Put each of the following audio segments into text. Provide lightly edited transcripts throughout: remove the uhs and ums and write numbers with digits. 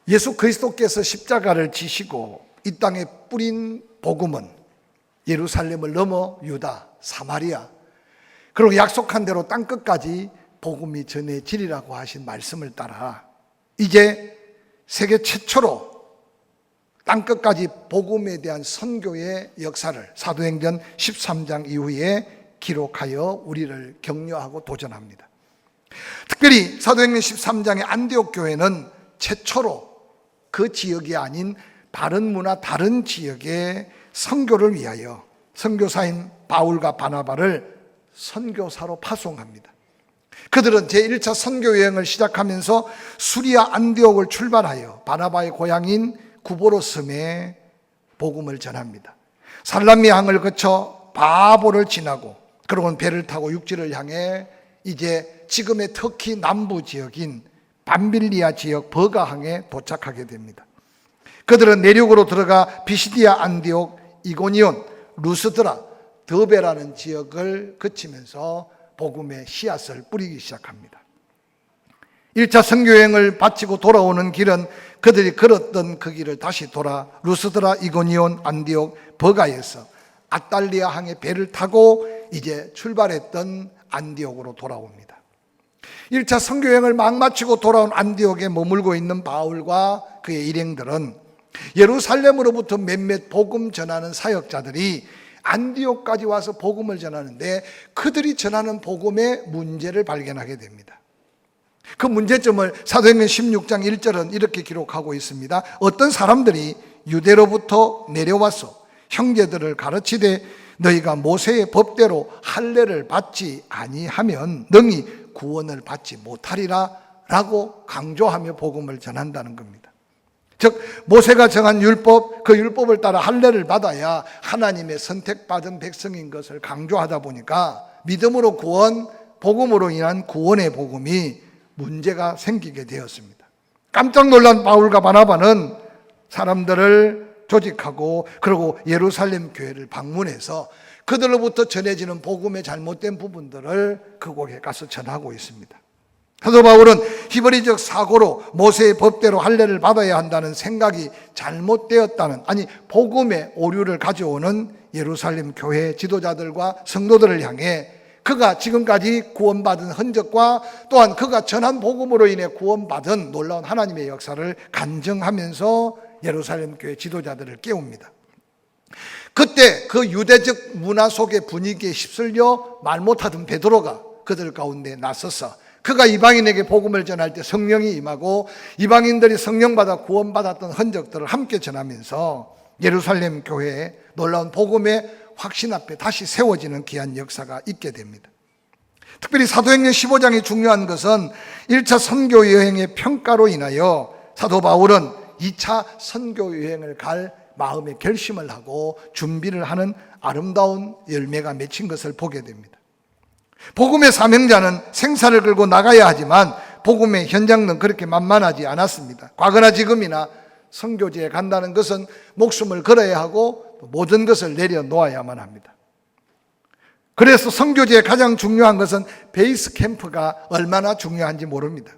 예수 그리스도께서 십자가를 지시고 이 땅에 뿌린 복음은 예루살렘을 넘어 유다, 사마리아, 그리고 약속한 대로 땅끝까지 복음이 전해지리라고 하신 말씀을 따라 이제 세계 최초로 땅끝까지 복음에 대한 선교의 역사를 사도행전 13장 이후에 기록하여 우리를 격려하고 도전합니다. 특별히 사도행전 13장의 안디옥 교회는 최초로 그 지역이 아닌 다른 문화, 다른 지역의 선교를 위하여 선교사인 바울과 바나바를 선교사로 파송합니다. 그들은 제1차 선교 여행을 시작하면서 수리아 안디옥을 출발하여 바나바의 고향인 구보로 섬에 복음을 전합니다. 살라미항을 거쳐 바보를 지나고 그러고는 배를 타고 육지를 향해 이제 지금의 터키 남부 지역인 밤빌리아 지역 버가항에 도착하게 됩니다. 그들은 내륙으로 들어가 비시디아, 안디옥, 이고니온, 루스드라, 더베라는 지역을 거치면서 복음의 씨앗을 뿌리기 시작합니다. 1차 선교여행을 마치고 돌아오는 길은 그들이 걸었던 그 길을 다시 돌아 루스드라, 이고니온, 안디옥, 버가에서 아탈리아 항에 배를 타고 이제 출발했던 안디옥으로 돌아옵니다. 1차 선교여행을 막 마치고 돌아온 안디옥에 머물고 있는 바울과 그의 일행들은 예루살렘으로부터 몇몇 복음 전하는 사역자들이 안디옥까지 와서 복음을 전하는데 그들이 전하는 복음의 문제를 발견하게 됩니다. 그 문제점을 사도행전 16장 1절은 이렇게 기록하고 있습니다. 어떤 사람들이 유대로부터 내려와서 형제들을 가르치되 너희가 모세의 법대로 할례를 받지 아니하면 능히 구원을 받지 못하리라 라고 강조하며 복음을 전한다는 겁니다. 즉 모세가 정한 율법, 그 율법을 따라 할례를 받아야 하나님의 선택받은 백성인 것을 강조하다 보니까 믿음으로 구원, 복음으로 인한 구원의 복음이 문제가 생기게 되었습니다. 깜짝 놀란 바울과 바나바는 사람들을 조직하고 그리고 예루살렘 교회를 방문해서 그들로부터 전해지는 복음의 잘못된 부분들을 그곳에 가서 전하고 있습니다. 사도 바울은 히브리적 사고로 모세의 법대로 할례를 받아야 한다는 생각이 잘못되었다는, 아니 복음의 오류를 가져오는 예루살렘 교회 지도자들과 성도들을 향해 그가 지금까지 구원받은 흔적과 또한 그가 전한 복음으로 인해 구원받은 놀라운 하나님의 역사를 간증하면서 예루살렘 교회 지도자들을 깨웁니다. 그때 그 유대적 문화 속의 분위기에 휩쓸려 말 못하던 베드로가 그들 가운데 나서서 그가 이방인에게 복음을 전할 때 성령이 임하고 이방인들이 성령받아 구원받았던 흔적들을 함께 전하면서 예루살렘 교회에 놀라운 복음의 확신 앞에 다시 세워지는 귀한 역사가 있게 됩니다. 특별히 사도행전 15장이 중요한 것은 1차 선교 여행의 평가로 인하여 사도 바울은 2차 선교 여행을 갈 마음의 결심을 하고 준비를 하는 아름다운 열매가 맺힌 것을 보게 됩니다. 복음의 사명자는 생사를 걸고 나가야 하지만 복음의 현장은 그렇게 만만하지 않았습니다. 과거나 지금이나 선교지에 간다는 것은 목숨을 걸어야 하고 모든 것을 내려놓아야만 합니다. 그래서 선교지에 가장 중요한 것은 베이스 캠프가 얼마나 중요한지 모릅니다.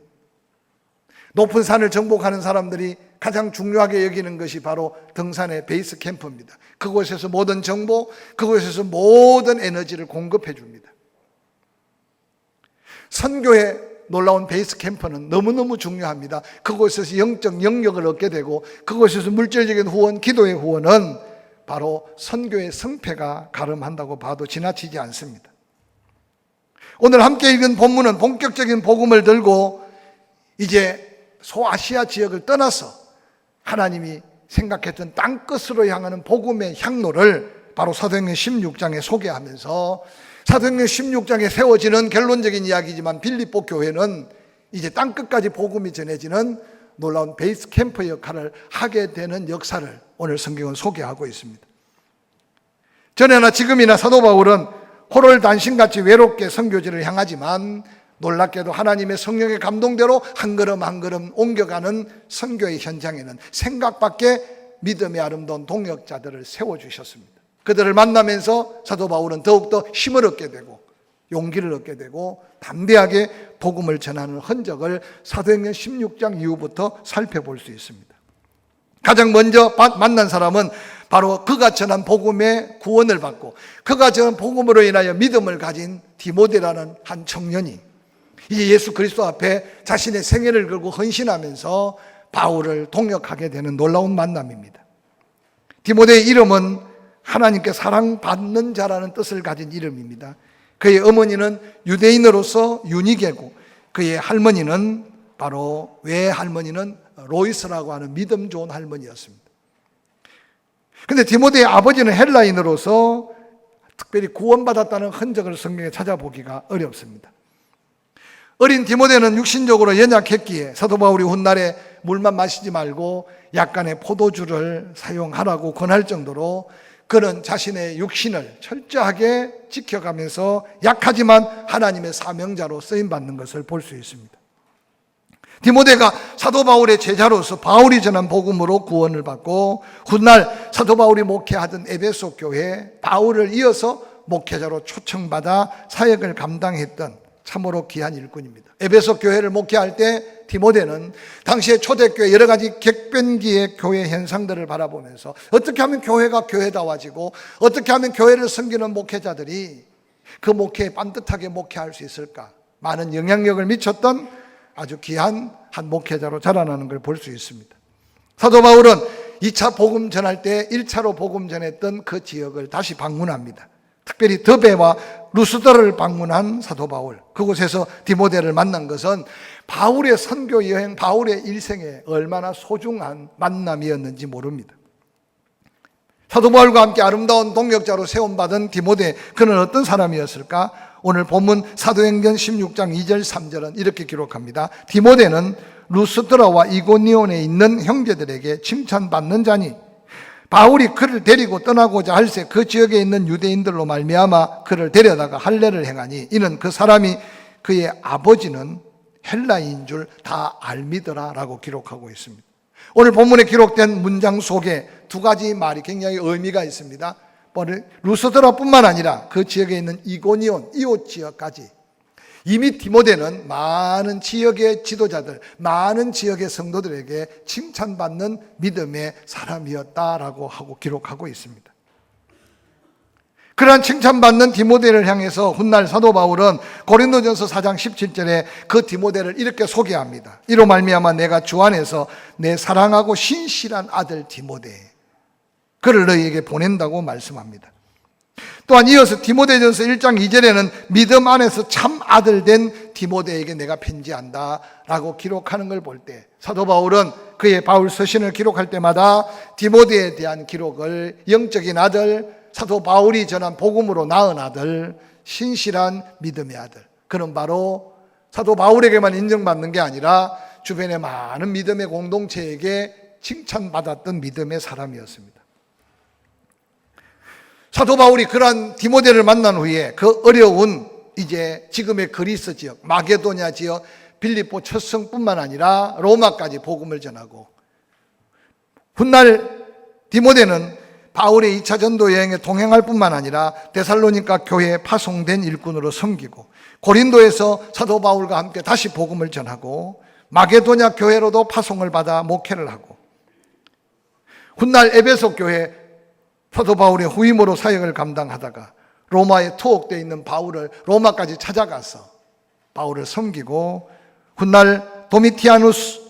높은 산을 정복하는 사람들이 가장 중요하게 여기는 것이 바로 등산의 베이스 캠프입니다. 그곳에서 모든 정보, 그곳에서 모든 에너지를 공급해 줍니다. 선교의 놀라운 베이스 캠프는 너무너무 중요합니다. 그곳에서 영적 영역을 얻게 되고 그곳에서 물질적인 후원, 기도의 후원은 바로 선교의 성패가 가름한다고 봐도 지나치지 않습니다. 오늘 함께 읽은 본문은 본격적인 복음을 들고 이제 소아시아 지역을 떠나서 하나님이 생각했던 땅끝으로 향하는 복음의 향로를 바로 사도행전 16장에 소개하면서 사도행전 16장에 세워지는 결론적인 이야기지만 빌립보 교회는 이제 땅끝까지 복음이 전해지는 놀라운 베이스 캠프 역할을 하게 되는 역사를 오늘 성경은 소개하고 있습니다. 전에나 지금이나 사도 바울은 호롤단신같이 외롭게 선교지를 향하지만 놀랍게도 하나님의 성령의 감동대로 한 걸음 한 걸음 옮겨가는 선교의 현장에는 생각밖의 믿음의 아름다운 동역자들을 세워주셨습니다. 그들을 만나면서 사도 바울은 더욱더 힘을 얻게 되고 용기를 얻게 되고 담대하게 복음을 전하는 흔적을 사도행전 16장 이후부터 살펴볼 수 있습니다. 가장 먼저 만난 사람은 바로 그가 전한 복음의 구원을 받고 그가 전한 복음으로 인하여 믿음을 가진 디모데라는 한 청년이 이제 예수 그리스도 앞에 자신의 생애를 걸고 헌신하면서 바울을 동역하게 되는 놀라운 만남입니다. 디모데의 이름은 하나님께 사랑받는 자라는 뜻을 가진 이름입니다. 그의 어머니는 유대인으로서 유니게고 그의 할머니는 바로 외할머니는 로이스라고 하는 믿음 좋은 할머니였습니다. 그런데 디모데의 아버지는 헬라인으로서 특별히 구원받았다는 흔적을 성경에 찾아보기가 어렵습니다. 어린 디모데는 육신적으로 연약했기에 사도 바울이 훗날에 물만 마시지 말고 약간의 포도주를 사용하라고 권할 정도로 그는 자신의 육신을 철저하게 지켜가면서 약하지만 하나님의 사명자로 쓰임받는 것을 볼 수 있습니다. 디모데가 사도 바울의 제자로서 바울이 전한 복음으로 구원을 받고 훗날 사도 바울이 목회하던 에베소 교회에 바울을 이어서 목회자로 초청받아 사역을 감당했던 참으로 귀한 일꾼입니다. 에베소 교회를 목회할 때 디모데는 당시에 초대교회 여러 가지 객변기의 교회 현상들을 바라보면서 어떻게 하면 교회가 교회다워지고 어떻게 하면 교회를 섬기는 목회자들이 그 목회에 반듯하게 목회할 수 있을까, 많은 영향력을 미쳤던 아주 귀한 한 목회자로 자라나는 걸 볼 수 있습니다. 사도 바울은 2차 복음 전할 때 1차로 복음 전했던 그 지역을 다시 방문합니다. 특별히 더베와 루스드라를 방문한 사도 바울, 그곳에서 디모데를 만난 것은 바울의 선교 여행, 바울의 일생에 얼마나 소중한 만남이었는지 모릅니다. 사도 바울과 함께 아름다운 동역자로 세움받은 디모데, 그는 어떤 사람이었을까? 오늘 본문 사도행전 16장 2절 3절은 이렇게 기록합니다. 디모데는 루스드라와 이고니온에 있는 형제들에게 칭찬받는 자니 바울이 그를 데리고 떠나고자 할새 그 지역에 있는 유대인들로 말미암아 그를 데려다가 할례를 행하니 이는 그 사람이 그의 아버지는 헬라인인 줄 다 알미더라 라고 기록하고 있습니다. 오늘 본문에 기록된 문장 속에 두 가지 말이 굉장히 의미가 있습니다. 루스드라뿐만 아니라 그 지역에 있는 이고니온, 이웃 지역까지 이미 디모데는 많은 지역의 지도자들, 많은 지역의 성도들에게 칭찬받는 믿음의 사람이었다라고 하고 기록하고 있습니다. 그러한 칭찬받는 디모데를 향해서 훗날 사도 바울은 고린도전서 4장 17절에 그 디모데를 이렇게 소개합니다. 이로 말미암아 내가 주 안에서 내 사랑하고 신실한 아들 디모데, 그를 너희에게 보낸다고 말씀합니다. 또한 이어서 디모데전서 1장 2절에는 믿음 안에서 참 아들 된 디모데에게 내가 편지한다 라고 기록하는 걸 볼 때 사도 바울은 그의 바울 서신을 기록할 때마다 디모데에 대한 기록을 영적인 아들, 사도 바울이 전한 복음으로 낳은 아들, 신실한 믿음의 아들, 그는 바로 사도 바울에게만 인정받는 게 아니라 주변의 많은 믿음의 공동체에게 칭찬받았던 믿음의 사람이었습니다. 사도 바울이 그러한 디모데를 만난 후에 그 어려운 이제 지금의 그리스 지역, 마게도냐 지역, 빌립보 첫 성뿐만 아니라 로마까지 복음을 전하고 훗날 디모데는 바울의 2차 전도 여행에 동행할 뿐만 아니라 데살로니가 교회에 파송된 일꾼으로 섬기고 고린도에서 사도 바울과 함께 다시 복음을 전하고 마게도냐 교회로도 파송을 받아 목회를 하고 훗날 에베소 교회 사도 바울의 후임으로 사역을 감당하다가 로마에 투옥되어 있는 바울을 로마까지 찾아가서 바울을 섬기고 훗날 도미티아누스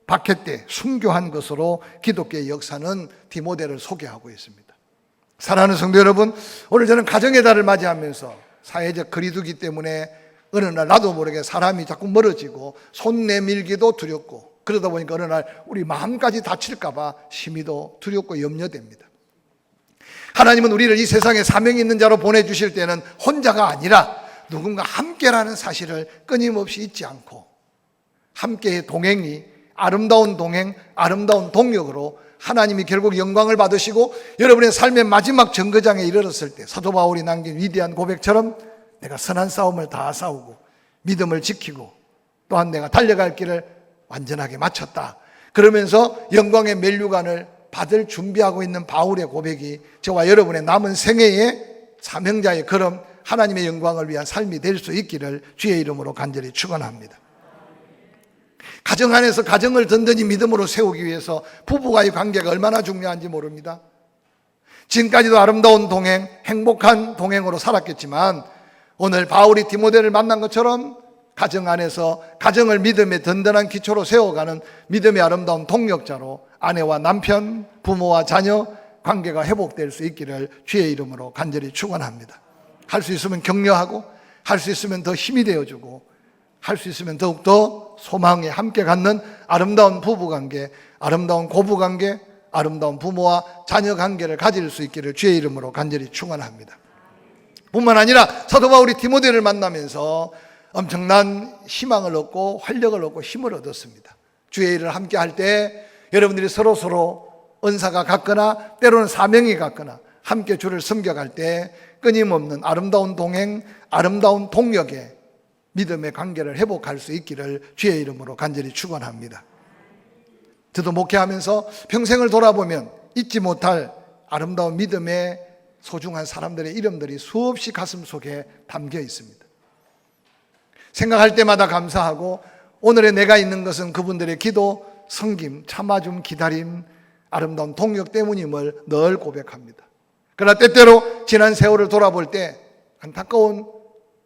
박해 때 순교한 것으로 기독교의 역사는 디모데를 소개하고 있습니다. 사랑하는 성도 여러분, 오늘 저는 가정의 달을 맞이하면서 사회적 거리두기 때문에 어느 날 나도 모르게 사람이 자꾸 멀어지고 손 내밀기도 두렵고 그러다 보니까 어느 날 우리 마음까지 다칠까 봐 심히도 두렵고 염려됩니다. 하나님은 우리를 이 세상에 사명이 있는 자로 보내주실 때는 혼자가 아니라 누군가 함께라는 사실을 끊임없이 잊지 않고 함께의 동행이 아름다운 동행, 아름다운 동역으로 하나님이 결국 영광을 받으시고 여러분의 삶의 마지막 정거장에 이르렀을 때 사도 바울이 남긴 위대한 고백처럼 내가 선한 싸움을 다 싸우고 믿음을 지키고 또한 내가 달려갈 길을 완전하게 마쳤다. 그러면서 영광의 면류관을 받을 준비하고 있는 바울의 고백이 저와 여러분의 남은 생애의 사명자의 걸음, 하나님의 영광을 위한 삶이 될 수 있기를 주의 이름으로 간절히 축원합니다. 가정 안에서 가정을 든든히 믿음으로 세우기 위해서 부부와의 관계가 얼마나 중요한지 모릅니다. 지금까지도 아름다운 동행, 행복한 동행으로 살았겠지만 오늘 바울이 디모데를 만난 것처럼 가정 안에서 가정을 믿음의 든든한 기초로 세워가는 믿음의 아름다운 동력자로 아내와 남편, 부모와 자녀 관계가 회복될 수 있기를 주의 이름으로 간절히 축원합니다. 할 수 있으면 격려하고 할 수 있으면 더 힘이 되어주고 할 수 있으면 더욱더 소망에 함께 갖는 아름다운 부부관계, 아름다운 고부관계, 아름다운 부모와 자녀 관계를 가질 수 있기를 주의 이름으로 간절히 축원합니다. 뿐만 아니라 사도 바울이 디모데를 만나면서 엄청난 희망을 얻고 활력을 얻고 힘을 얻었습니다. 주의 일을 함께 할 때 여러분들이 서로 은사가 같거나 때로는 사명이 같거나 함께 주를 섬겨갈 때 끊임없는 아름다운 동행, 아름다운 동력의 믿음의 관계를 회복할 수 있기를 주의 이름으로 간절히 축원합니다. 저도 목회하면서 평생을 돌아보면 잊지 못할 아름다운 믿음의 소중한 사람들의 이름들이 수없이 가슴 속에 담겨 있습니다. 생각할 때마다 감사하고 오늘의 내가 있는 것은 그분들의 기도, 섬김, 참아줌, 기다림, 아름다운 동력 때문임을 늘 고백합니다. 그러나 때때로 지난 세월을 돌아볼 때 안타까운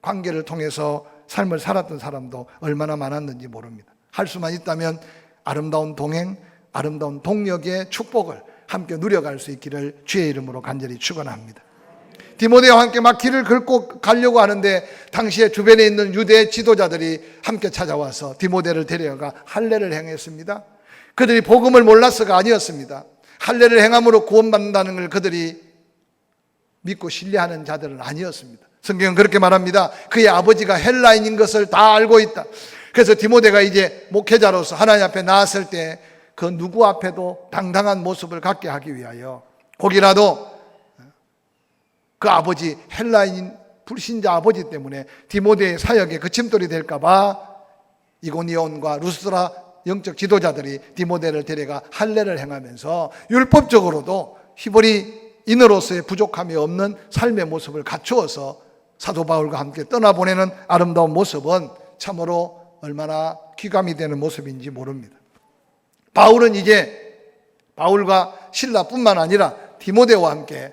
관계를 통해서 삶을 살았던 사람도 얼마나 많았는지 모릅니다. 할 수만 있다면 아름다운 동행, 아름다운 동력의 축복을 함께 누려갈 수 있기를 주의 이름으로 간절히 축원합니다. 디모데와 함께 막 길을 긁고 가려고 하는데 당시에 주변에 있는 유대 지도자들이 함께 찾아와서 디모데를 데려가 할례를 행했습니다. 그들이 복음을 몰라서가 아니었습니다. 할례를 행함으로 구원받는다는 걸 그들이 믿고 신뢰하는 자들은 아니었습니다. 성경은 그렇게 말합니다. 그의 아버지가 헬라인인 것을 다 알고 있다. 그래서 디모데가 이제 목회자로서 하나님 앞에 나왔을 때 그 누구 앞에도 당당한 모습을 갖게 하기 위하여 혹이라도 그 아버지 헬라인 불신자 아버지 때문에 디모데의 사역에 그침돌이 될까 봐 이고니온과 루스드라 영적 지도자들이 디모데를 데려가 할례를 행하면서 율법적으로도 히브리인으로서의 부족함이 없는 삶의 모습을 갖추어서 사도 바울과 함께 떠나보내는 아름다운 모습은 참으로 얼마나 귀감이 되는 모습인지 모릅니다. 바울은 이제 바울과 실라뿐만 아니라 디모데와 함께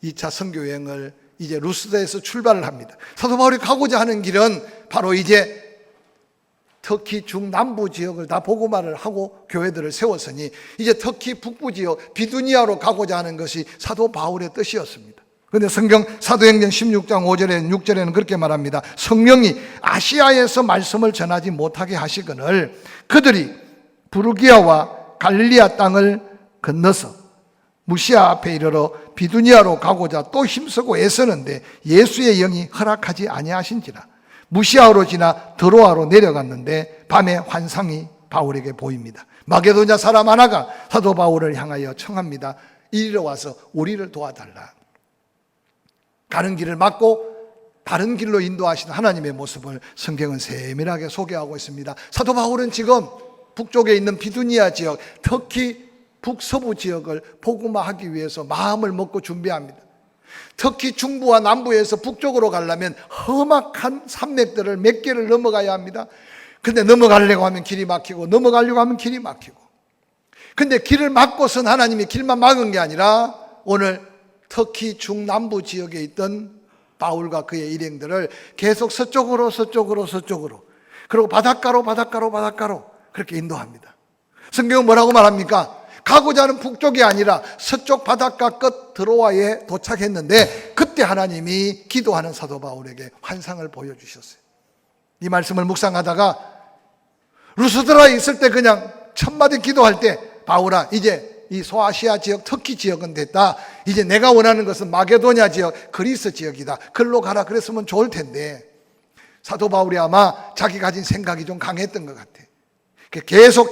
2차 선교 여행을 이제 루스드에서 출발을 합니다. 사도 바울이 가고자 하는 길은 바로 이제 터키 중남부 지역을 다 복음화를 하고 교회들을 세웠으니 이제 터키 북부 지역 비두니아로 가고자 하는 것이 사도 바울의 뜻이었습니다. 그런데 성경 사도행전 16장 5절에 6절에는 그렇게 말합니다. 성령이 아시아에서 말씀을 전하지 못하게 하시거늘 그들이 부르기아와 갈릴리아 땅을 건너서 무시아 앞에 이르러 비두니아로 가고자 또 힘쓰고 애쓰는데 예수의 영이 허락하지 아니하신지라. 무시아로 지나 드로아로 내려갔는데 밤에 환상이 바울에게 보입니다. 마게도냐 사람 하나가 사도 바울을 향하여 청합니다. 이리로 와서 우리를 도와달라. 가는 길을 막고 다른 길로 인도하시는 하나님의 모습을 성경은 세밀하게 소개하고 있습니다. 사도 바울은 지금 북쪽에 있는 비두니아 지역, 터키 북서부 지역을 복음화하기 위해서 마음을 먹고 준비합니다. 터키 중부와 남부에서 북쪽으로 가려면 험악한 산맥들을 몇 개를 넘어가야 합니다. 근데 넘어가려고 하면 길이 막히고 넘어가려고 하면 길이 막히고. 근데 길을 막고선 하나님이 길만 막은 게 아니라 오늘 터키 중남부 지역에 있던 바울과 그의 일행들을 계속 서쪽으로 그리고 바닷가로 그렇게 인도합니다. 성경은 뭐라고 말합니까? 가고자 하는 북쪽이 아니라 서쪽 바닷가 끝 드로아에 도착했는데 그때 하나님이 기도하는 사도 바울에게 환상을 보여주셨어요. 이 말씀을 묵상하다가 루스드라에 있을 때 그냥 첫마디 기도할 때 바울아 이제 이 소아시아 지역 터키 지역은 됐다. 이제 내가 원하는 것은 마게도냐 지역 그리스 지역이다. 글로 가라 그랬으면 좋을 텐데 사도 바울이 아마 자기 가진 생각이 좀 강했던 것 같아. 계속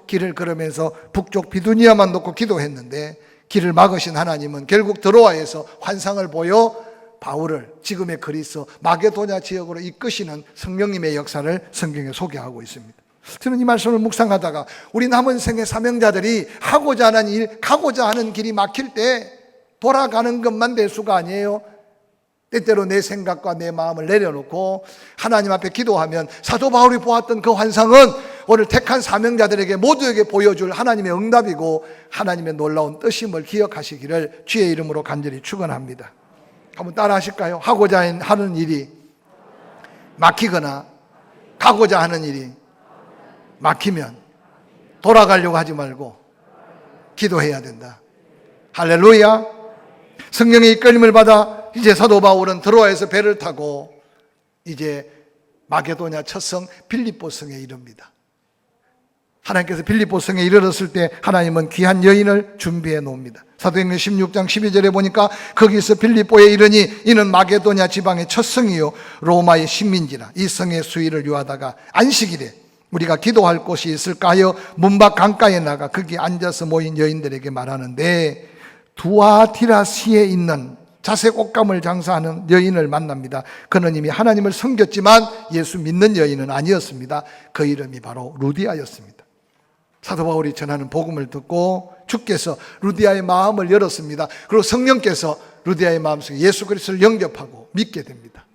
길을 걸으면서 북쪽 비두니아만 놓고 기도했는데 길을 막으신 하나님은 결국 드로아에서 환상을 보여 바울을 지금의 그리스 마게도냐 지역으로 이끄시는 성령님의 역사를 성경에 소개하고 있습니다. 저는 이 말씀을 묵상하다가 우리 남은 생의 사명자들이 하고자 하는 일, 가고자 하는 길이 막힐 때 돌아가는 것만 될 수가 아니에요. 때때로 내 생각과 내 마음을 내려놓고 하나님 앞에 기도하면 사도 바울이 보았던 그 환상은 오늘 택한 사명자들에게 모두에게 보여줄 하나님의 응답이고 하나님의 놀라운 뜻임을 기억하시기를 주의 이름으로 간절히 축원합니다. 한번 따라 하실까요? 하고자 하는 일이 막히거나 가고자 하는 일이 막히면 돌아가려고 하지 말고 기도해야 된다. 할렐루야. 성령의 이끌림을 받아 이제 사도 바울은 드로아에서 배를 타고 이제 마게도냐 첫성 빌립보성에 이릅니다. 하나님께서 빌립보성에 이르렀을 때 하나님은 귀한 여인을 준비해 놓습니다. 사도행전 16장 12절에 보니까 거기서 빌립보에 이르니 이는 마게도냐 지방의 첫 성이요 로마의 식민지라. 이 성의 수위를 유하다가 안식일에 우리가 기도할 곳이 있을까 하여 문밖 강가에 나가 거기 앉아서 모인 여인들에게 말하는데 두아티라시에 있는 자색 옷감을 장사하는 여인을 만납니다. 그는 이미 하나님을 섬겼지만 예수 믿는 여인은 아니었습니다. 그 이름이 바로 루디아였습니다. 사도 바울이 전하는 복음을 듣고 주께서 루디아의 마음을 열었습니다. 그리고 성령께서 루디아의 마음속에 예수 그리스도를 영접하고 믿게 됩니다.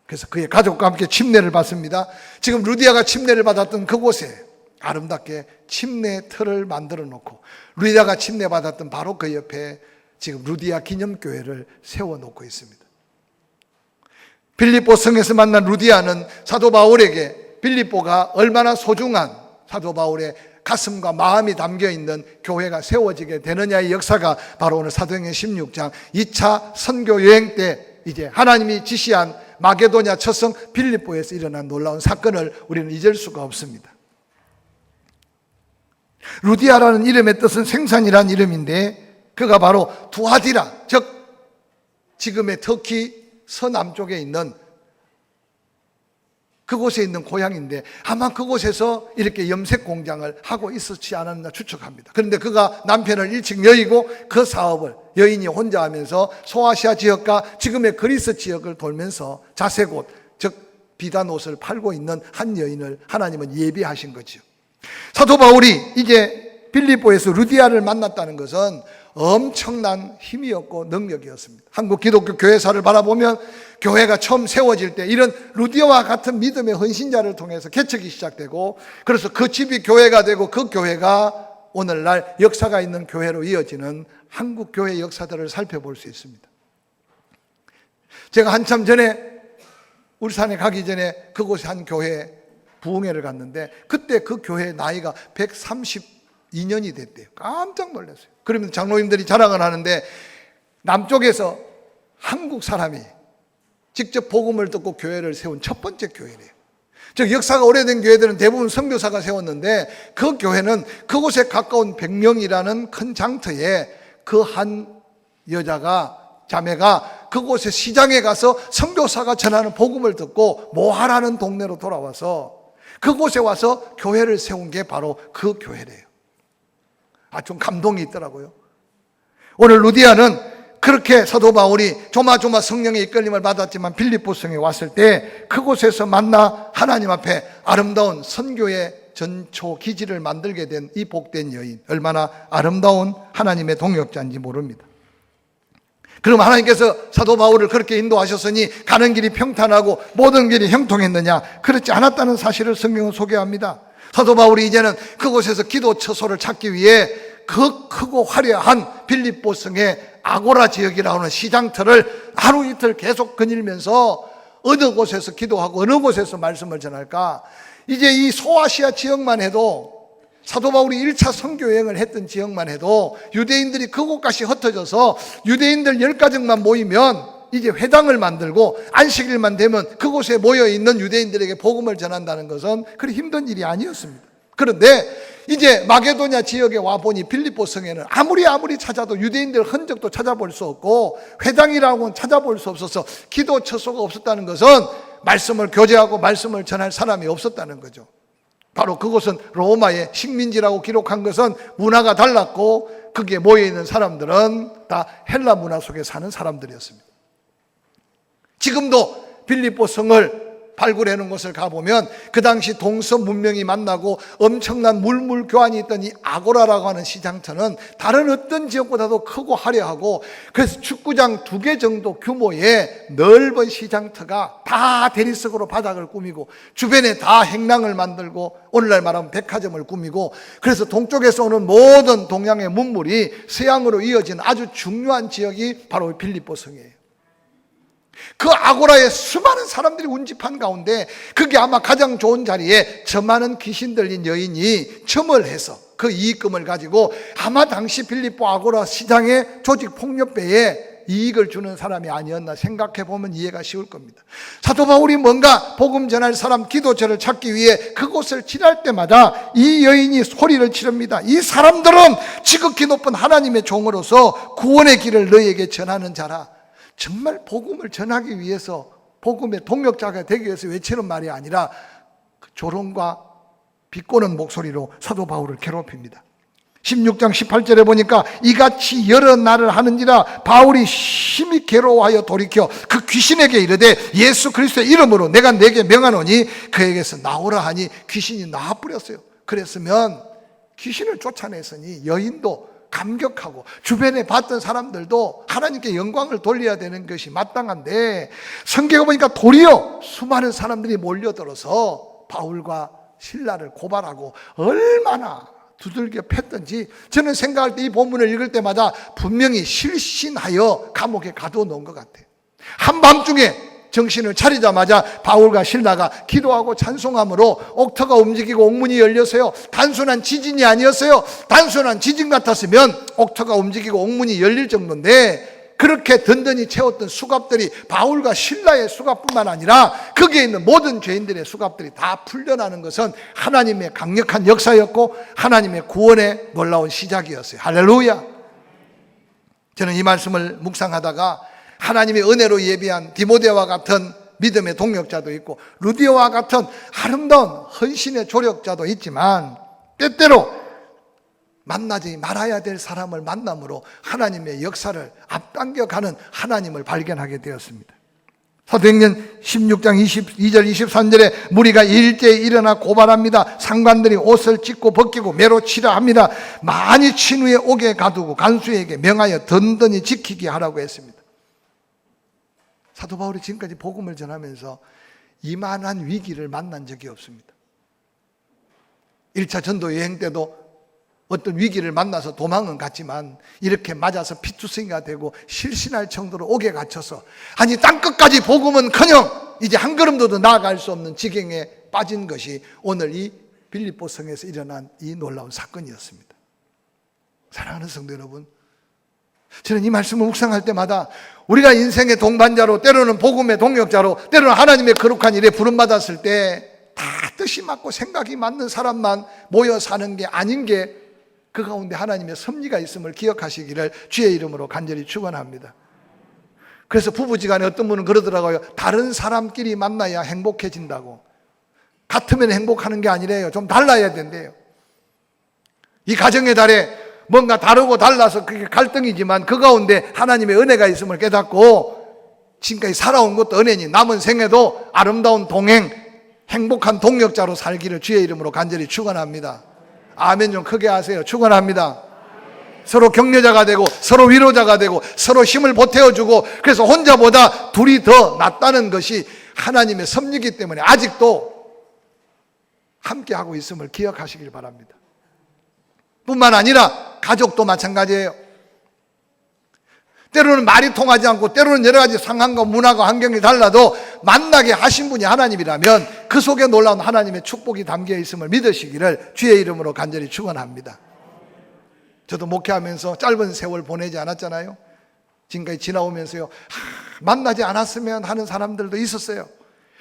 그래서 그의 가족과 함께 침례를 받습니다. 지금 루디아가 침례를 받았던 그곳에 아름답게 침례 틀을 만들어 놓고 루디아가 침례 받았던 바로 그 옆에 지금 루디아 기념교회를 세워놓고 있습니다. 빌립보 성에서 만난 루디아는 사도 바울에게 빌립보가 얼마나 소중한 사도 바울의 가슴과 마음이 담겨있는 교회가 세워지게 되느냐의 역사가 바로 오늘 사도행전 16장 2차 선교 여행 때 이제 하나님이 지시한 마게도냐 첫성 빌립보에서 일어난 놀라운 사건을 우리는 잊을 수가 없습니다. 루디아라는 이름의 뜻은 생산이라는 이름인데 그가 바로 두아디라, 즉 지금의 터키 서남쪽에 있는 그곳에 있는 고향인데 아마 그곳에서 이렇게 염색 공장을 하고 있었지 않았나 추측합니다. 그런데 그가 남편을 일찍 여의고 그 사업을 여인이 혼자 하면서 소아시아 지역과 지금의 그리스 지역을 돌면서 자색옷, 즉 비단 옷을 팔고 있는 한 여인을 하나님은 예비하신 거죠. 사도 바울이 이제 빌립보에서 루디아를 만났다는 것은 엄청난 힘이었고 능력이었습니다. 한국 기독교 교회사를 바라보면 교회가 처음 세워질 때 이런 루디아와 같은 믿음의 헌신자를 통해서 개척이 시작되고 그래서 그 집이 교회가 되고 그 교회가 오늘날 역사가 있는 교회로 이어지는 한국 교회 역사들을 살펴볼 수 있습니다. 제가 한참 전에 울산에 가기 전에 그곳에 한 교회에 부흥회를 갔는데 그때 그 교회의 나이가 132년이 됐대요. 깜짝 놀랐어요. 그러면 장로님들이 자랑을 하는데 남쪽에서 한국 사람이 직접 복음을 듣고 교회를 세운 첫 번째 교회래요. 즉 역사가 오래된 교회들은 대부분 선교사가 세웠는데 그 교회는 그곳에 가까운 100명이라는 큰 장터에 그 한 여자가 자매가 그곳에 시장에 가서 선교사가 전하는 복음을 듣고 모하라는 동네로 돌아와서 그곳에 와서 교회를 세운 게 바로 그 교회래요. 좀 감동이 있더라고요. 오늘 루디아는 그렇게 사도 바울이 조마조마 성령의 이끌림을 받았지만 빌립보성에 왔을 때 그곳에서 만나 하나님 앞에 아름다운 선교의 전초 기지를 만들게 된 이 복된 여인, 얼마나 아름다운 하나님의 동역자인지 모릅니다. 그럼 하나님께서 사도 바울을 그렇게 인도하셨으니 가는 길이 평탄하고 모든 길이 형통했느냐? 그렇지 않았다는 사실을 성경은 소개합니다. 사도 바울이 이제는 그곳에서 기도 처소를 찾기 위해 그 크고 화려한 빌립보성의 아고라 지역이라고 하는 시장터를 하루 이틀 계속 거닐면서 어느 곳에서 기도하고 어느 곳에서 말씀을 전할까? 이제 이 소아시아 지역만 해도 사도 바울이 1차 선교여행을 했던 지역만 해도 유대인들이 그곳까지 흩어져서 유대인들 10가정만 모이면 이제 회당을 만들고 안식일만 되면 그곳에 모여있는 유대인들에게 복음을 전한다는 것은 그리 힘든 일이 아니었습니다. 그런데 이제 마게도냐 지역에 와보니 빌립보성에는 아무리 찾아도 유대인들 흔적도 찾아볼 수 없고 회당이라고는 찾아볼 수 없어서 기도 처소가 없었다는 것은 말씀을 교제하고 말씀을 전할 사람이 없었다는 거죠. 바로 그곳은 로마의 식민지라고 기록한 것은 문화가 달랐고 거기에 모여있는 사람들은 다 헬라 문화 속에 사는 사람들이었습니다. 지금도 빌립보성을 발굴해 놓은 곳을 가보면 그 당시 동서 문명이 만나고 엄청난 물물 교환이 있던 이 아고라라고 하는 시장터는 다른 어떤 지역보다도 크고 화려하고, 그래서 축구장 2개 정도 규모의 넓은 시장터가 다 대리석으로 바닥을 꾸미고 주변에 다 행랑을 만들고 오늘날 말하면 백화점을 꾸미고, 그래서 동쪽에서 오는 모든 동양의 문물이 서양으로 이어진 아주 중요한 지역이 바로 빌립보 성이에요. 그 아고라에 수많은 사람들이 운집한 가운데 그게 아마 가장 좋은 자리에 저 많은 귀신 들린 여인이 점을 해서 그 이익금을 가지고 아마 당시 빌립보 아고라 시장의 조직 폭력배에 이익을 주는 사람이 아니었나 생각해 보면 이해가 쉬울 겁니다. 사도 바울이 뭔가 복음 전할 사람, 기도처를 찾기 위해 그곳을 지날 때마다 이 여인이 소리를 지릅니다. 이 사람들은 지극히 높은 하나님의 종으로서 구원의 길을 너희에게 전하는 자라. 정말 복음을 전하기 위해서, 복음의 동역자가 되기 위해서 외치는 말이 아니라 조롱과 비꼬는 목소리로 사도 바울을 괴롭힙니다. 16장 18절에 보니까 이같이 여러 날을 하는지라 바울이 심히 괴로워하여 돌이켜 그 귀신에게 이르되 예수 그리스도의 이름으로 내가 내게 명하노니 그에게서 나오라 하니 귀신이 나와버렸어요. 그랬으면 귀신을 쫓아냈으니 여인도 감격하고 주변에 봤던 사람들도 하나님께 영광을 돌려야 되는 것이 마땅한데, 성경에 보니까 도리어 수많은 사람들이 몰려들어서 바울과 실라를 고발하고 얼마나 두들겨 팼던지, 저는 생각할 때 이 본문을 읽을 때마다 분명히 실신하여 감옥에 가둬놓은 것 같아요. 한밤중에 정신을 차리자마자 바울과 실라가 기도하고 찬송함으로 옥터가 움직이고 옥문이 열렸어요. 단순한 지진이 아니었어요. 단순한 지진 같았으면 옥터가 움직이고 옥문이 열릴 정도인데, 그렇게 든든히 채웠던 수갑들이 바울과 실라의 수갑뿐만 아니라 거기에 있는 모든 죄인들의 수갑들이 다 풀려나는 것은 하나님의 강력한 역사였고 하나님의 구원의 놀라운 시작이었어요. 할렐루야. 저는 이 말씀을 묵상하다가 하나님의 은혜로 예비한 디모데와 같은 믿음의 동역자도 있고 루디오와 같은 아름다운 헌신의 조력자도 있지만, 때때로 만나지 말아야 될 사람을 만남으로 하나님의 역사를 앞당겨가는 하나님을 발견하게 되었습니다. 사도행전 16장 22절 23절에 무리가 일제에 일어나 고발합니다. 상관들이 옷을 찢고 벗기고 매로 치라 합니다. 많이 친 후에 옥에 가두고 간수에게 명하여 든든히 지키게 하라고 했습니다. 사도 바울이 지금까지 복음을 전하면서 이만한 위기를 만난 적이 없습니다. 1차 전도 여행 때도 어떤 위기를 만나서 도망은 갔지만 이렇게 맞아서 피투성이가 되고 실신할 정도로 옥에 갇혀서, 아니 땅끝까지 복음은커녕 이제 한 걸음도 더 나아갈 수 없는 지경에 빠진 것이 오늘 이 빌립보 성에서 일어난 이 놀라운 사건이었습니다. 사랑하는 성도 여러분, 저는 이 말씀을 묵상할 때마다 우리가 인생의 동반자로, 때로는 복음의 동역자로, 때로는 하나님의 거룩한 일에 부름받았을 때 다 뜻이 맞고 생각이 맞는 사람만 모여 사는 게 아닌 게, 그 가운데 하나님의 섭리가 있음을 기억하시기를 주의 이름으로 간절히 축원합니다. 그래서 부부지간에 어떤 분은 그러더라고요. 다른 사람끼리 만나야 행복해진다고. 같으면 행복하는 게 아니래요. 좀 달라야 된대요. 이 가정의 달에 뭔가 다르고 달라서 그게 갈등이지만 그 가운데 하나님의 은혜가 있음을 깨닫고 지금까지 살아온 것도 은혜니 남은 생에도 아름다운 동행, 행복한 동역자로 살기를 주의 이름으로 간절히 축원합니다. 아멘 좀 크게 하세요. 축원합니다. 서로 격려자가 되고 서로 위로자가 되고 서로 힘을 보태어주고, 그래서 혼자보다 둘이 더 낫다는 것이 하나님의 섭리이기 때문에 아직도 함께하고 있음을 기억하시길 바랍니다. 뿐만 아니라 가족도 마찬가지예요. 때로는 말이 통하지 않고 때로는 여러 가지 상황과 문화가 환경이 달라도 만나게 하신 분이 하나님이라면 그 속에 놀라운 하나님의 축복이 담겨 있음을 믿으시기를 주의 이름으로 간절히 축원합니다. 저도 목회하면서 짧은 세월 보내지 않았잖아요. 지금까지 지나오면서요, 만나지 않았으면 하는 사람들도 있었어요.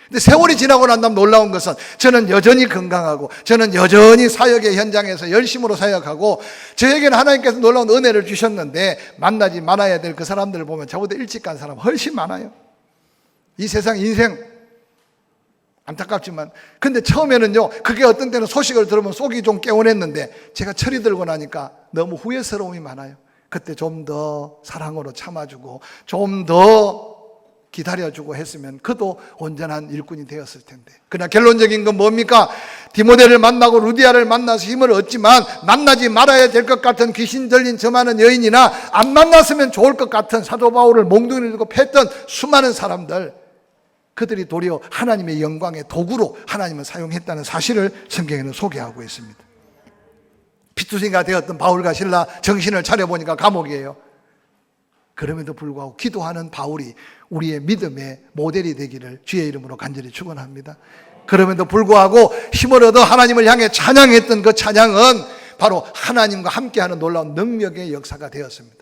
근데 세월이 지나고 난 다음 놀라운 것은 저는 여전히 건강하고 저는 여전히 사역의 현장에서 열심으로 사역하고, 저에게는 하나님께서 놀라운 은혜를 주셨는데 만나지 말아야 될 그 사람들을 보면 저보다 일찍 간 사람 훨씬 많아요. 이 세상 인생 안타깝지만, 근데 처음에는요, 그게 어떤 때는 소식을 들으면 속이 좀 개운했는데 제가 철이 들고 나니까 너무 후회스러움이 많아요. 그때 좀 더 사랑으로 참아주고 좀 더 기다려주고 했으면 그도 온전한 일꾼이 되었을 텐데. 그러나 결론적인 건 뭡니까? 디모데를 만나고 루디아를 만나서 힘을 얻지만 만나지 말아야 될 것 같은 귀신 들린 저 많은 여인이나 안 만났으면 좋을 것 같은 사도 바울을 몽둥이를 들고 팼던 수많은 사람들, 그들이 도리어 하나님의 영광의 도구로 하나님을 사용했다는 사실을 성경에는 소개하고 있습니다. 피투성이가 되었던 바울과 실라 정신을 차려보니까 감옥이에요. 그럼에도 불구하고 기도하는 바울이 우리의 믿음의 모델이 되기를 주의 이름으로 간절히 축원합니다. 그럼에도 불구하고 힘을 얻어 하나님을 향해 찬양했던 그 찬양은 바로 하나님과 함께하는 놀라운 능력의 역사가 되었습니다.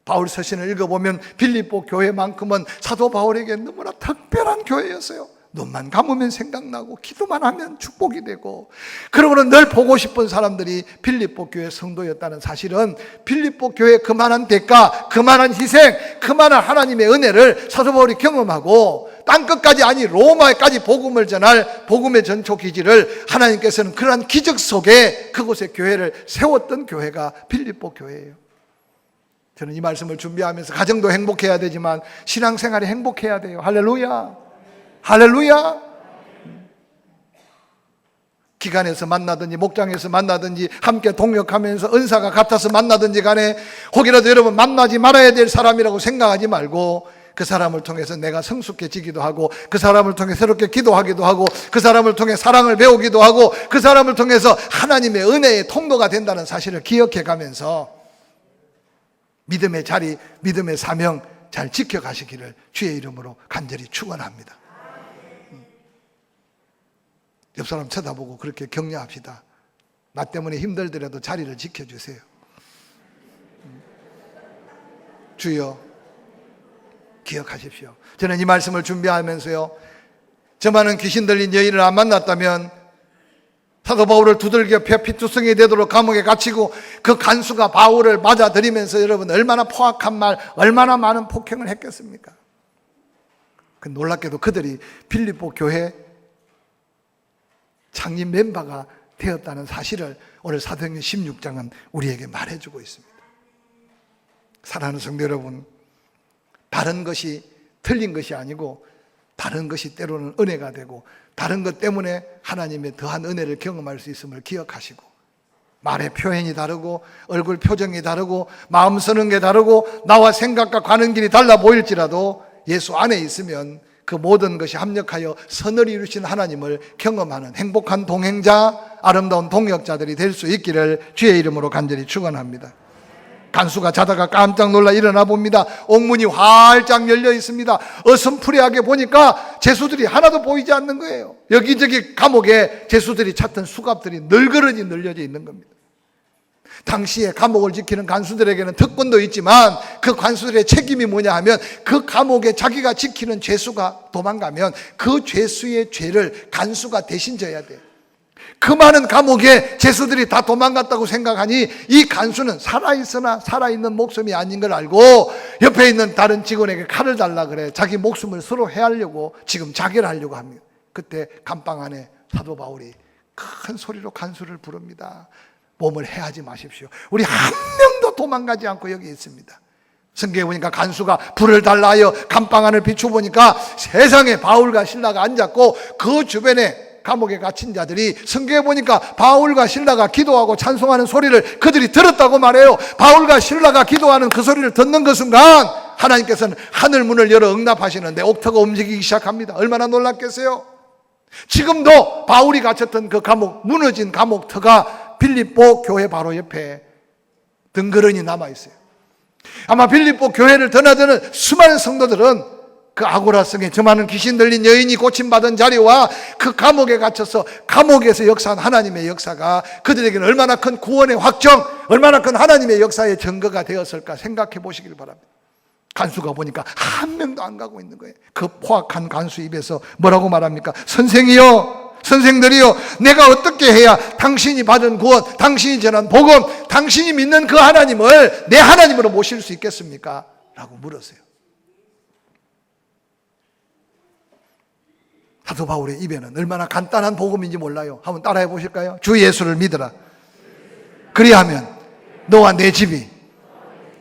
바울 서신을 읽어보면 빌립보 교회만큼은 사도 바울에게 너무나 특별한 교회였어요. 눈만 감으면 생각나고 기도만 하면 축복이 되고, 그러고는 늘 보고 싶은 사람들이 빌립보 교회 성도였다는 사실은 빌립보 교회의 그만한 대가, 그만한 희생, 그만한 하나님의 은혜를 사도 바울이 경험하고 땅끝까지, 아니 로마에까지 복음을 전할 복음의 전초 기지를 하나님께서는 그러한 기적 속에 그곳에 교회를 세웠던 교회가 빌립보 교회예요. 저는 이 말씀을 준비하면서 가정도 행복해야 되지만 신앙생활이 행복해야 돼요. 할렐루야, 할렐루야. 기관에서 만나든지 목장에서 만나든지 함께 동역하면서 은사가 같아서 만나든지 간에 혹이라도 여러분 만나지 말아야 될 사람이라고 생각하지 말고 그 사람을 통해서 내가 성숙해지기도 하고, 그 사람을 통해 새롭게 기도하기도 하고, 그 사람을 통해 사랑을 배우기도 하고, 그 사람을 통해서 하나님의 은혜의 통로가 된다는 사실을 기억해 가면서 믿음의 자리, 믿음의 사명 잘 지켜가시기를 주의 이름으로 간절히 축원합니다. 옆 사람 쳐다보고 그렇게 격려합시다. 나 때문에 힘들더라도 자리를 지켜주세요. 주여 기억하십시오. 저는 이 말씀을 준비하면서요, 저 많은 귀신 들린 여인을 안 만났다면 사도 바울을 두들겨 피투성이 되도록 감옥에 갇히고 그 간수가 바울을 맞아들이면서 여러분 얼마나 포악한 말, 얼마나 많은 폭행을 했겠습니까? 놀랍게도 그들이 빌립보 교회 창립 멤버가 되었다는 사실을 오늘 사도행전 16장은 우리에게 말해주고 있습니다. 사랑하는 성도 여러분, 다른 것이 틀린 것이 아니고 다른 것이 때로는 은혜가 되고 다른 것 때문에 하나님의 더한 은혜를 경험할 수 있음을 기억하시고, 말의 표현이 다르고 얼굴 표정이 다르고 마음 쓰는 게 다르고 나와 생각과 가는 길이 달라 보일지라도 예수 안에 있으면 그 모든 것이 합력하여 선을 이루신 하나님을 경험하는 행복한 동행자, 아름다운 동역자들이 될 수 있기를 주의 이름으로 간절히 축원합니다. 간수가 자다가 깜짝 놀라 일어나 봅니다. 옥문이 활짝 열려 있습니다. 어슴푸레하게 보니까 죄수들이 하나도 보이지 않는 거예요. 여기저기 감옥에 죄수들이 찾던 수갑들이 널그러니 늘려져 있는 겁니다. 당시에 감옥을 지키는 간수들에게는 특권도 있지만 그 간수들의 책임이 뭐냐 하면 그 감옥에 자기가 지키는 죄수가 도망가면 그 죄수의 죄를 간수가 대신 져야 돼요. 그 많은 감옥에 죄수들이 다 도망갔다고 생각하니 이 간수는 살아있으나 살아있는 목숨이 아닌 걸 알고 옆에 있는 다른 직원에게 칼을 달라 그래. 자기 목숨을 서로 해하려고 지금 자결하려고 합니다. 그때 감방 안에 사도 바울이 큰 소리로 간수를 부릅니다. 몸을 해하지 마십시오. 우리 한 명도 도망가지 않고 여기 있습니다. 성경에 보니까 간수가 불을 달라 하여 감방 안을 비춰보니까 세상에 바울과 실라가 앉았고 그 주변에 감옥에 갇힌 자들이 성경에 보니까 바울과 실라가 기도하고 찬송하는 소리를 그들이 들었다고 말해요. 바울과 실라가 기도하는 그 소리를 듣는 그 순간 하나님께서는 하늘 문을 열어 응답하시는데 옥터가 움직이기 시작합니다. 얼마나 놀랍겠어요? 지금도 바울이 갇혔던 그 감옥, 무너진 감옥터가 빌립보 교회 바로 옆에 덩그러니 남아있어요. 아마 빌립보 교회를 드나드는 수많은 성도들은 그 아고라성에 저 많은 귀신 들린 여인이 고침받은 자리와 그 감옥에 갇혀서 감옥에서 역사한 하나님의 역사가 그들에게는 얼마나 큰 구원의 확정, 얼마나 큰 하나님의 역사의 증거가 되었을까 생각해 보시길 바랍니다. 간수가 보니까 한 명도 안 가고 있는 거예요. 그 포악한 간수 입에서 뭐라고 말합니까? 선생이요, 선생들이요, 내가 어떻게 해야 당신이 받은 구원, 당신이 전한 복음, 당신이 믿는 그 하나님을 내 하나님으로 모실 수 있겠습니까? 라고 물었어요. 사도 바울의 입에는 얼마나 간단한 복음인지 몰라요. 한번 따라해 보실까요? 주 예수를 믿으라. 그리하면 너와 내 집이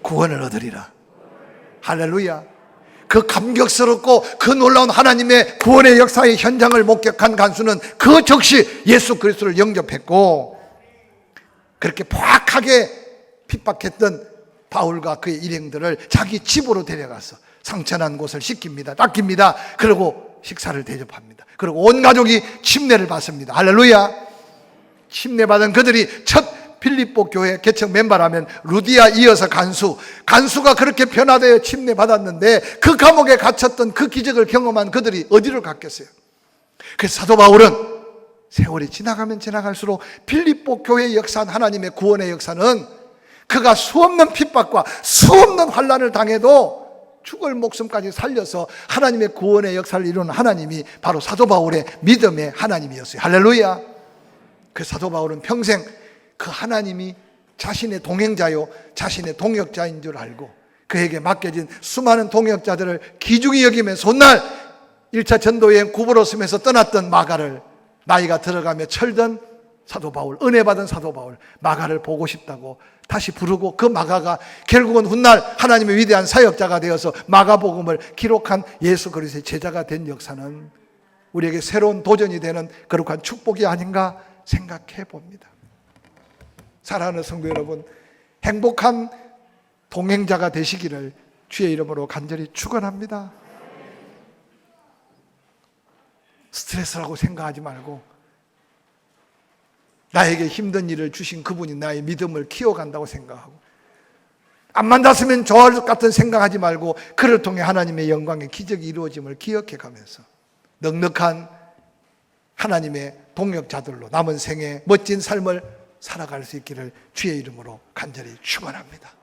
구원을 얻으리라. 할렐루야. 그 감격스럽고 그 놀라운 하나님의 구원의 역사의 현장을 목격한 간수는 그 즉시 예수 그리스도를 영접했고, 그렇게 포악하게 핍박했던 바울과 그의 일행들을 자기 집으로 데려가서 상처난 곳을 씻깁니다. 닦입니다. 그리고 식사를 대접합니다. 그리고 온 가족이 침례를 받습니다. 할렐루야. 침례받은 그들이 첫 필립보 교회 개척 멤버라면 루디아 이어서 간수가 그렇게 변화되어 침례받았는데 그 감옥에 갇혔던 그 기적을 경험한 그들이 어디로 갔겠어요? 그래서 사도 바울은 세월이 지나가면 지나갈수록 필립보 교회에 역사한 하나님의 구원의 역사는 그가 수없는 핍박과 수없는 환난을 당해도 죽을 목숨까지 살려서 하나님의 구원의 역사를 이루는 하나님이 바로 사도 바울의 믿음의 하나님이었어요. 할렐루야. 그 사도 바울은 평생 그 하나님이 자신의 동행자요 자신의 동역자인 줄 알고 그에게 맡겨진 수많은 동역자들을 귀중히 여기면서 훗날 1차 전도여행 구브로스에서 떠났던 마가를 나이가 들어가며 철든 사도 바울, 은혜 받은 사도 바울, 마가를 보고 싶다고 다시 부르고 그 마가가 결국은 훗날 하나님의 위대한 사역자가 되어서 마가복음을 기록한 예수 그리스도의 제자가 된 역사는 우리에게 새로운 도전이 되는 거룩한 축복이 아닌가 생각해 봅니다. 사랑하는 성도 여러분, 행복한 동행자가 되시기를 주의 이름으로 간절히 축원합니다. 스트레스라고 생각하지 말고 나에게 힘든 일을 주신 그분이 나의 믿음을 키워간다고 생각하고, 안 만났으면 좋을 것 같은 생각하지 말고 그를 통해 하나님의 영광의 기적이 이루어짐을 기억해 가면서 넉넉한 하나님의 동역자들로 남은 생에 멋진 삶을 살아갈 수 있기를 주의 이름으로 간절히 축원합니다.